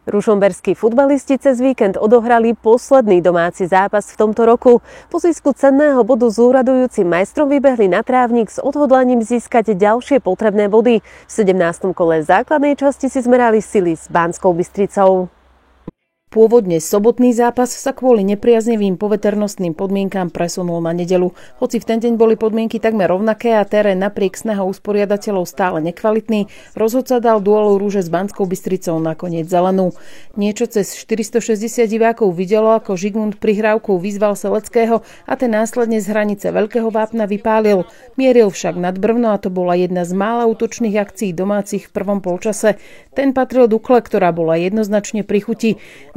Ružomberskí futbalisti cez víkend odohrali posledný domáci zápas v tomto roku. Po zisku cenného bodu s úradujúcim majstrom vybehli na trávnik s odhodlaním získať ďalšie potrebné body. V 17. kole základnej časti si zmerali sily s Banskou Bystricou. Pôvodne sobotný zápas sa kvôli nepriaznivým poveternostným podmienkám presunul na nedeľu. Hoci v ten deň boli podmienky takmer rovnaké a terén napriek snahou usporiadateľov stále nekvalitný, rozhodca dal duelu Rúže s Banskou Bystricou nakoniec zelenú. Niečo cez 460 divákov videlo, ako Žigmund prihrávkou vyzval Seleckého a ten následne z hranice Veľkého Vápna vypálil. Mieril však nad brvno a to bola jedna z mála útočných akcií domácich v prvom polčase. Ten patril Dukle, ktorá bola jednoznačne pri chuti.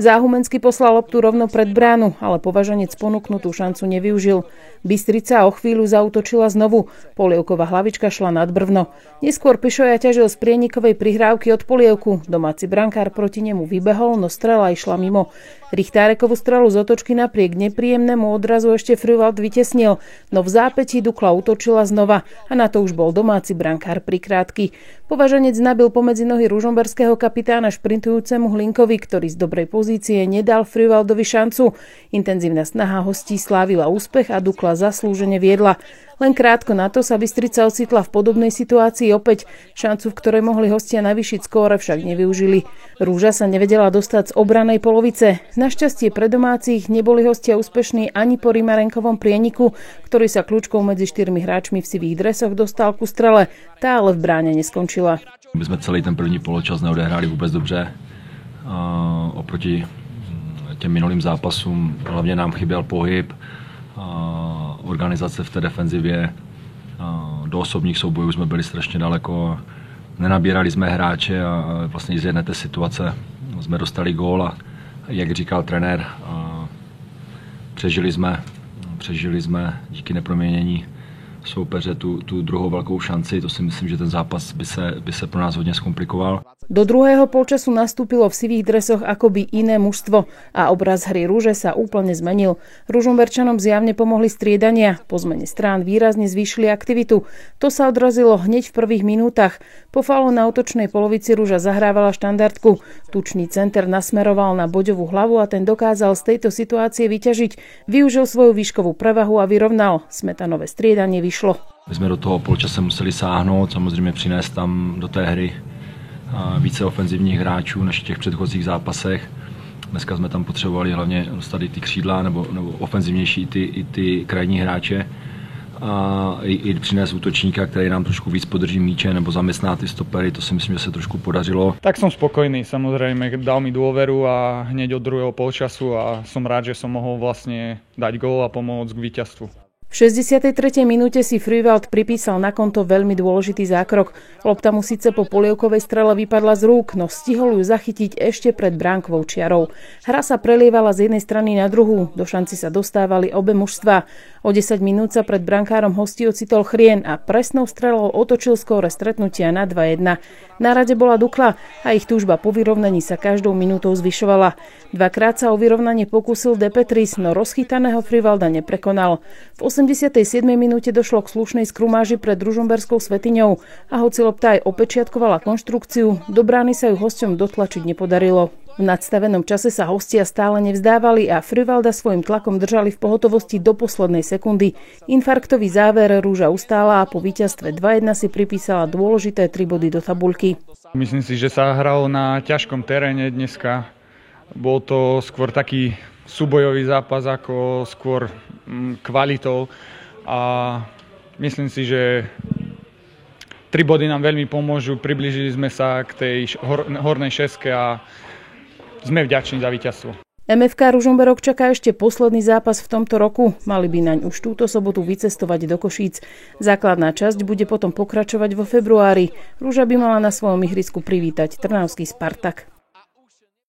Záhumenský poslal loptu rovno pred bránu, ale Považanec ponúknutú šancu nevyužil. Bystrica o chvíľu zaútočila znovu. Polievková hlavička šla nad brvno. Neskôr Pišoja ťažil z prienikovej prihrávky od Polievku. Domáci brankár proti nemu vybehol, no strela išla mimo. Richtárekovú strelu z otočky napriek nepríjemnému odrazu ešte Frühwald vytesnil, no v zápätí Dukla útočila znova a na to už bol domáci brankár prikrátky. Považanec nabil pomedzi nohy ružomberského kapitána šprintujúcemu Hlinkovi, ktorý z dobrej pozície nedal Frühwaldovi šancu. Intenzívna snaha hostí slávila úspech a Dukla zaslúžene viedla. Len krátko na to sa Bystrica ocitla v podobnej situácii opäť. Šancu, v ktorej mohli hostia navýšiť skóre, však nevyužili. Rúža sa nevedela dostať z obranej polovice. Našťastie pre domácich neboli hostia úspešní ani po Rimarenkovom prieniku, ktorý sa kľúčkou medzi 4 hráčmi v sivých dresoch dostal ku strele. Tá ale v bráne neskončila. My jsme celý ten první poločas neodehráli vůbec dobře. Oproti těm minulým zápasům hlavně nám chyběl pohyb, organizace v té defenzivě. Do osobních soubojů jsme byli strašně daleko. Nenabírali jsme hráče a vlastně z jedné té situace jsme dostali gól a jak říkal trenér, přežili jsme díky neproměnění soupeře tu druhou velkou šanci. To si myslím, že ten zápas by se pro nás hodně zkomplikoval. Do druhého polčasu nastúpilo v sivých dresoch akoby iné mužstvo a obraz hry Rúže sa úplne zmenil. Ružomberčanom zjavne pomohli striedania. Po zmene strán výrazne zvýšili aktivitu. To sa odrazilo hneď v prvých minútach. Po faulu na útočnej polovici Rúža zahrávala štandardku. Tučný center nasmeroval na Boďovú hlavu a ten dokázal z tejto situácie vyťažiť. Využil svoju výškovú prevahu a vyrovnal. Smetanové striedanie vyšlo. My jsme do toho polčase museli sáhnout, samozřejmě přinést tam do té hry více ofenzivních hráčů než v těch předchozích zápasech. Dneska jsme tam potřebovali hlavně dostat i ty křídla nebo ofenzivnější i ty krajní hráče a i přinést útočníka, který nám trošku víc podrží míče nebo zaměstná ty stopery, to si myslím, že se trošku podařilo. Tak som spokojný, samozrejme, dal mi dôveru a hneď od druhého polčasu a som rád, že som mohol vlastne dať gól a pomôcť k víťazstvu. V 63. minúte si Frühwald pripísal na konto veľmi dôležitý zákrok. Lopta mu síce po Polievkovej strele vypadla z rúk, no stihol ju zachytiť ešte pred bránkovou čiarou. Hra sa prelievala z jednej strany na druhú, do šanci sa dostávali obe mužstvá. O 10 minút sa pred brankárom hostí ocitol Chrien a presnou strelou otočil skóre stretnutia na 2-1. Na rade bola Dukla a ich túžba po vyrovnaní sa každou minútou zvyšovala. Dvakrát sa o vyrovnanie pokúsil De Petris, no rozchytaného Frühwalda neprekonal. V 87. minúte došlo k slušnej skrumáži pred ružomberskou Svetiňou a hoci lopta aj opečiatkovala konštrukciu, do brány sa ju hosťom dotlačiť nepodarilo. V nadstavenom čase sa hostia stále nevzdávali a Frühwalda svojim tlakom držali v pohotovosti do poslednej sekundy. Infarktový záver Rúža ustála a po víťazstve 2-1 si pripísala dôležité 3 body do tabuľky. Myslím si, že sa hralo na ťažkom teréne dneska. Bol to skôr taký súbojový zápas ako skôr kvalitou a myslím si, že 3 body nám veľmi pomôžu. Priblížili sme sa k tej hornej šeske a sme vďační za víťazstvo. MFK Ružomberok čaká ešte posledný zápas v tomto roku. Mali by naň už túto sobotu vycestovať do Košíc. Základná časť bude potom pokračovať vo februári. Rúža by mala na svojom ihrisku privítať trnavský Spartak.